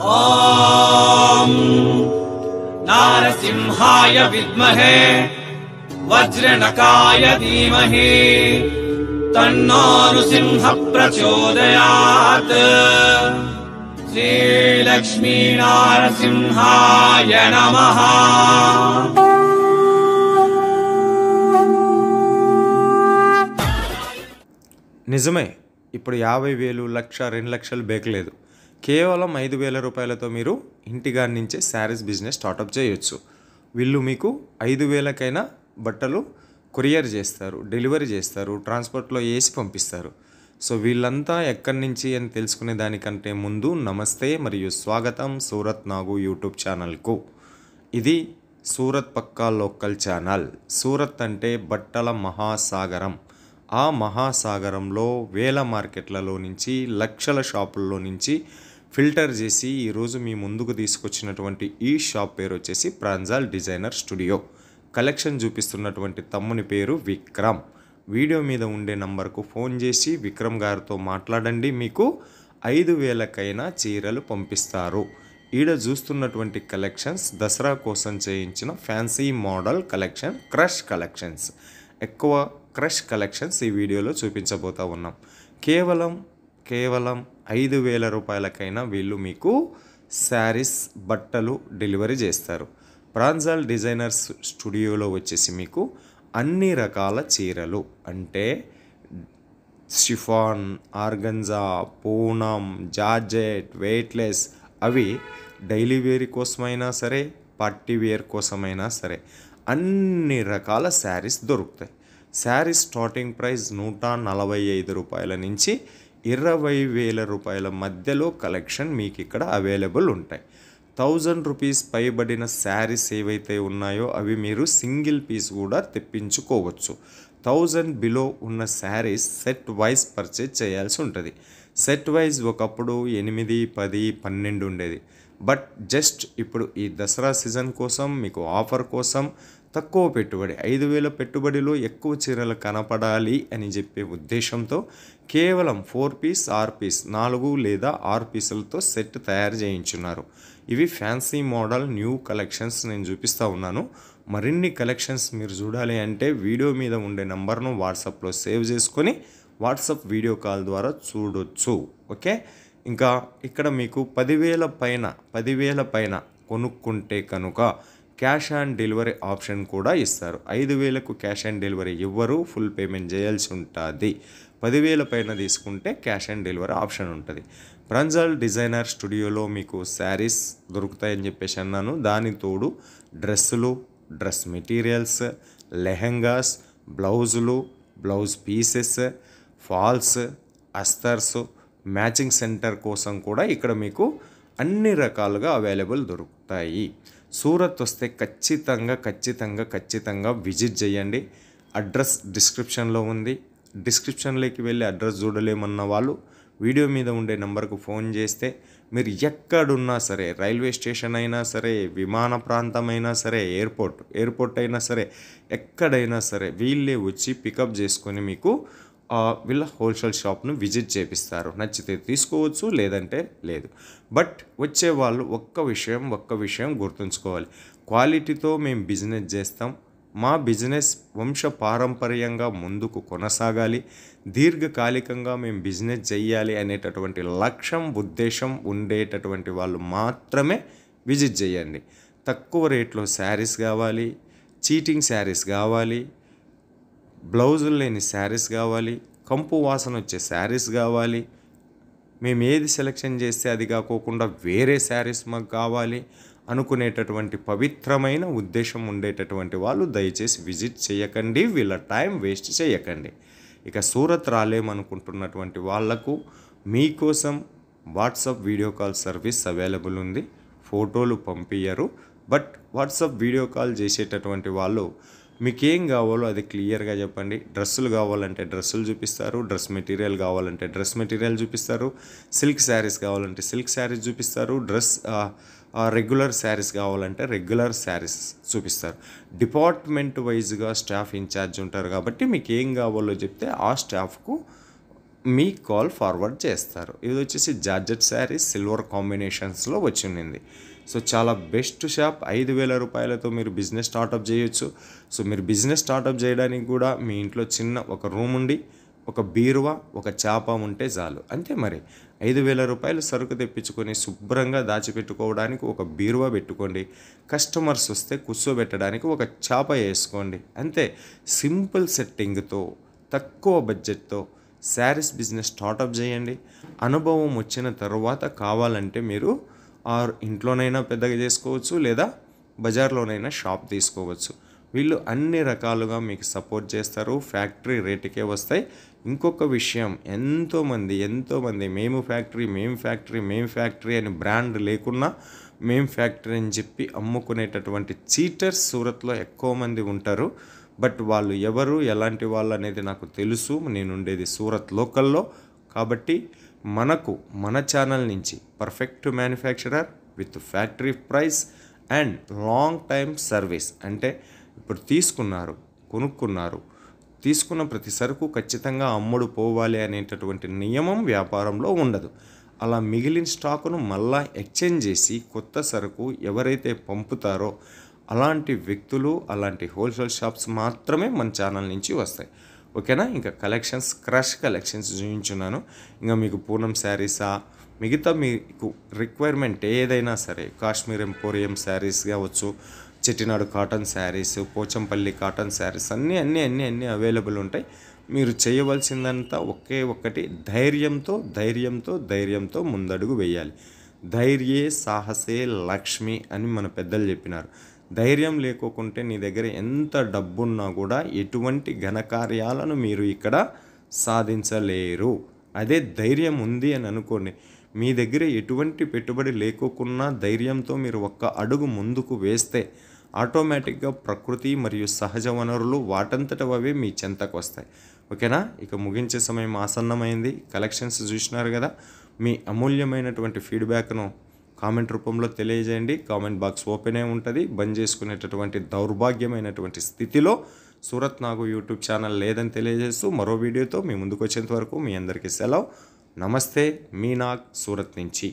ఓం నారసింహాయ విద్మహే వజ్రనకాయ ధీమహి తన్నో నృసింహ ప్రచోదయాత్. శ్రీలక్ష్మీ నారసింహాయ నమః. నిజమే, ఇప్పుడు 50,000, 1,00,000, 2 లక్షలు బేకలేదు. కేవలం 5,000 రూపాయలతో మీరు ఇంటిగాడి నుంచే శారీస్ బిజినెస్ స్టార్టప్ చేయొచ్చు. వీళ్ళు మీకు 5,000కైనా బట్టలు కొరియర్ చేస్తారు, డెలివరీ చేస్తారు, ట్రాన్స్పోర్ట్లో వేసి పంపిస్తారు. సో వీళ్ళంతా ఎక్కడి నుంచి అని తెలుసుకునే దానికంటే ముందు నమస్తే మరియు స్వాగతం సూరత్ నాగు యూట్యూబ్ ఛానల్కు. ఇది సూరత్ పక్కా లోకల్ ఛానల్. సూరత్ అంటే బట్టల మహాసాగరం. ఆ మహాసాగరంలో వేల మార్కెట్లలో నుంచి, లక్షల షాపుల్లో నుంచి ఫిల్టర్ చేసి ఈరోజు మీ ముందుకు తీసుకొచ్చినటువంటి ఈ షాప్ పేరు వచ్చేసి ప్రాంజల్ డిజైనర్ స్టూడియో. కలెక్షన్ చూపిస్తున్నటువంటి తమ్ముని పేరు విక్రమ్. వీడియో మీద ఉండే నంబర్కు ఫోన్ చేసి విక్రమ్ గారితో మాట్లాడండి. మీకు 5,000కైనా చీరలు పంపిస్తారు. ఈడ చూస్తున్నటువంటి కలెక్షన్స్ దసరా కోసం చేయించిన fancy model collection, crush collections. ఎక్కువ క్రష్ కలెక్షన్స్ ఈ వీడియోలో చూపించబోతా ఉన్నాం. కేవలం 5,000 రూపాయలకైనా వీళ్ళు మీకు శారీస్, బట్టలు డెలివరీ చేస్తారు. ప్రాంజల్ డిజైనర్స్ స్టూడియోలో వచ్చేసి మీకు అన్ని రకాల చీరలు అంటే chiffon, organza, Poonam, georgette, weightless, అవి డైలీ వేర్ కోసమైనా సరే, పార్టీ వేర్ కోసమైనా సరే అన్ని రకాల శారీస్ దొరుకుతాయి. శారీస్ స్టార్టింగ్ ప్రైస్ 145 రూపాయల నుంచి 20,000 రూపాయల మధ్యలో కలెక్షన్ మీకు ఇక్కడ అవైలబుల్ ఉంటాయి. 1000 రూపీస్ పైబడిన శారీస్ ఏవైతే ఉన్నాయో అవి మీరు సింగిల్ పీస్ కూడా తెప్పించుకోవచ్చు. 1000 బిలో ఉన్న శారీస్ సెట్ వైజ్ పర్చేజ్ చేయాల్సి ఉంటుంది. సెట్ వైజ్ ఒకప్పుడు 8, 10, 12 ఉండేది. బట్ జస్ట్ ఇప్పుడు ఈ దసరా సీజన్ కోసం మీకు ఆఫర్ కోసం తక్కువ పెట్టుబడి, 5,000 పెట్టుబడిలో ఎక్కువ చీరలు కనపడాలి అని చెప్పే ఉద్దేశంతో కేవలం 4 పీస్, 6 పీస్, 4 లేదా 6 పీసులతో సెట్ తయారు చేయించున్నారు. ఇవి ఫ్యాన్సీ మోడల్ న్యూ కలెక్షన్స్ నేను చూపిస్తూ ఉన్నాను. మరిన్ని కలెక్షన్స్ మీరు చూడాలి అంటే వీడియో మీద ఉండే నంబర్ను వాట్సాప్లో సేవ్ చేసుకొని వాట్సాప్ వీడియో కాల్ ద్వారా చూడొచ్చు. ఓకే, ఇంకా ఇక్కడ మీకు 10,000 పైన కొనుక్కుంటే కనుక క్యాష్ ఆన్ డెలివరీ ఆప్షన్ కూడా ఇస్తారు. 5,000కు క్యాష్ ఆన్ డెలివరీ ఇవ్వరు, ఫుల్ పేమెంట్ చేయాల్సి ఉంటుంది. 10,000 పైన తీసుకుంటే క్యాష్ ఆన్ డెలివరీ ఆప్షన్ ఉంటుంది. ప్రాంజల్ డిజైనర్ స్టూడియోలో మీకు శారీస్ దొరుకుతాయని చెప్పేసి అన్నాను. దాని తోడు డ్రెస్సులు, డ్రెస్ మెటీరియల్స్, లెహెంగాస్, బ్లౌజులు, బ్లౌజ్ పీసెస్, ఫాల్స్, అస్తర్స్, మ్యాచింగ్ సెంటర్ కోసం కూడా ఇక్కడ మీకు అన్ని రకాలుగా అవైలబుల్ దొరుకుతాయి. సూరత్ వస్తే ఖచ్చితంగా విజిట్ చేయండి. అడ్రస్ డిస్క్రిప్షన్లో ఉంది. డిస్క్రిప్షన్లోకి వెళ్ళి అడ్రస్ చూడలేమన్న వాళ్ళు వీడియో మీద ఉండే నెంబర్కు ఫోన్ చేస్తే మీరు ఎక్కడున్నా సరే, రైల్వే స్టేషన్ అయినా సరే, విమాన ప్రాంతం అయినా సరే, ఎయిర్పోర్ట్ అయినా సరే, ఎక్కడైనా సరే వీళ్ళే వచ్చి పికప్ చేసుకొని మీకు వీళ్ళ హోల్సేల్ షాప్ను విజిట్ చేపిస్తారు. నచ్చితే తీసుకోవచ్చు, లేదంటే లేదు. బట్ వచ్చే వాళ్ళు ఒక్క విషయం గుర్తుంచుకోవాలి. క్వాలిటీతో మేము బిజినెస్ చేస్తాం, మా బిజినెస్ వంశపారంపర్యంగా ముందుకు కొనసాగాలి, దీర్ఘకాలికంగా మేము బిజినెస్ చేయాలి అనేటటువంటి లక్ష్యం, ఉద్దేశం ఉండేటటువంటి వాళ్ళు మాత్రమే విజిట్ చేయండి. తక్కువ రేట్లో శారీస్ కావాలి, చీటింగ్ శారీస్ కావాలి, బ్లౌజులు లేని శారీస్ కావాలి, కంపు వాసన వచ్చే శారీస్ కావాలి, మేము ఏది సెలెక్షన్ చేస్తే అది కాకోకుండా వేరే శారీస్ మాకు కావాలి అనుకునేటటువంటి పవిత్రమైన ఉద్దేశం ఉండేటటువంటి వాళ్ళు దయచేసి విజిట్ చేయకండి, వీళ్ళ టైం వేస్ట్ చేయకండి. ఇక సూరత్ రాలేమనుకుంటున్నటువంటి వాళ్లకు మీకోసం WhatsApp video call service available ఉంది. ఫోటోలు పంపించరు, బట్ వాట్సాప్ వీడియో కాల్ చేసేటటువంటి వాళ్ళు మీకేం కావాలో అది క్లియర్గా చెప్పండి. డ్రెస్సులు కావాలంటే డ్రెస్సులు చూపిస్తారు, డ్రెస్ మెటీరియల్ కావాలంటే డ్రెస్ మెటీరియల్ చూపిస్తారు, సిల్క్ శారీస్ కావాలంటే సిల్క్ శారీస్ చూపిస్తారు, రెగ్యులర్ శారీస్ కావాలంటే రెగ్యులర్ శారీస్ చూపిస్తారు. డిపార్ట్మెంట్ వైజ్గా స్టాఫ్ ఇన్ఛార్జ్ ఉంటారు కాబట్టి మీకు ఏం కావాలో చెప్తే ఆ స్టాఫ్కు మీ కాల్ ఫార్వర్డ్ చేస్తారు. ఇది వచ్చేసి జార్జెట్ శారీస్ సిల్వర్ కాంబినేషన్స్లో వచ్చి ఉండింది. సో చాలా బెస్ట్ షాప్. 5,000 రూపాయలతో మీరు బిజినెస్ స్టార్టప్ చేయొచ్చు. సో మీరు బిజినెస్ స్టార్టప్ చేయడానికి కూడా మీ ఇంట్లో చిన్న ఒక రూమ్ ఉండి ఒక బీరువా ఒక చాప ఉంటే చాలు. అంతే మరి. 5,000 రూపాయలు సరుకు తెప్పించుకొని శుభ్రంగా దాచిపెట్టుకోవడానికి ఒక బీరువా పెట్టుకోండి. కస్టమర్స్ వస్తే కూర్చోబెట్టడానికి ఒక చాప వేసుకోండి. అంతే. సింపుల్ సెట్టింగ్తో తక్కువ బడ్జెట్తో శారీస్ బిజినెస్ స్టార్టప్ చేయండి. అనుభవం వచ్చిన తర్వాత కావాలంటే మీరు ఇంట్లోనైనా పెద్దగా చేసుకోవచ్చు, లేదా బజార్లోనైనా షాప్ తీసుకోవచ్చు. వీళ్ళు అన్ని రకాలుగా మీకు సపోర్ట్ చేస్తారు. ఫ్యాక్టరీ రేటుకే వస్తాయి. ఇంకొక విషయం, ఎంతోమంది మేము ఫ్యాక్టరీ అని బ్రాండ్ లేకున్నా మేము ఫ్యాక్టరీ అని చెప్పి అమ్ముకునేటటువంటి చీటర్స్ సూరత్లో ఎక్కువ మంది ఉంటారు. బట్ వాళ్ళు ఎవరు, ఎలాంటి వాళ్ళు అనేది నాకు తెలుసు. నేను ఉండేది సూరత్ లోకల్లో. కాబట్టి మన ఛానల్ నుంచి perfect manufacturer with factory price and long time service. అంటే ఇప్పుడు కొనుక్కున్నారు, తీసుకున్న ప్రతి సరుకు ఖచ్చితంగా అమ్ముడు పోవాలి అనేటటువంటి నియమం వ్యాపారంలో ఉండదు. అలా మిగిలిన స్టాకును మళ్ళా ఎక్స్చేంజ్ చేసి కొత్త సరుకు ఎవరైతే పంపుతారో అలాంటి వ్యక్తులు, అలాంటి హోల్సేల్ షాప్స్ మాత్రమే మన ఛానల్ నుంచి వస్తాయి. ఓకేనా? ఇంకా క్రష్ కలెక్షన్స్ చూపించున్నాను. ఇంకా మీకు పూనం శారీసా, మిగతా మీకు రిక్వైర్మెంట్ ఏదైనా సరే, కాశ్మీర్ ఎంపోరియం శారీస్ కావచ్చు, చెట్టినాడు కాటన్ శారీస్, పోచంపల్లి కాటన్ శారీస్ అన్నీ అవైలబుల్ ఉంటాయి. మీరు చేయవలసిందంతా ఒక్కటి ధైర్యంతో ముందడుగు వేయాలి. ధైర్యే సాహసే లక్ష్మి అని మన పెద్దలు చెప్పినారు. ధైర్యం లేకోకుంటే నీ దగ్గర ఎంత డబ్బున్నా కూడా ఎటువంటి ఘనకార్యాలను మీరు ఇక్కడ సాధించలేరు. అదే ధైర్యం ఉంది అని అనుకోండి, మీ దగ్గర ఎటువంటి పెట్టుబడి లేకోకున్నా ధైర్యంతో మీరు ఒక్క అడుగు ముందుకు వేస్తే ఆటోమేటిక్గా ప్రకృతి మరియు సహజ వనరులు వాటంతటవే మీ చెంతకు వస్తాయి. ఓకేనా? ఇక ముగించే సమయం ఆసన్నమైంది. కలెక్షన్స్ చూసినారు కదా. మీ అమూల్యమైనటువంటి ఫీడ్బ్యాక్ను కామెంట్ రూపంలో తెలియజేయండి. కామెంట్ బాక్స్ ఓపెనే ఉంటుంది. బంద్ చేసుకునేటటువంటి దౌర్భాగ్యమైనటువంటి స్థితిలో సూరత్ నాగు యూట్యూబ్ ఛానల్ లేదని తెలియజేస్తూ మరో వీడియోతో మీ ముందుకు వచ్చేంత వరకు మీ అందరికీ సెలవు. నమస్తే. మీ నాగ్, సూరత్ నుంచి.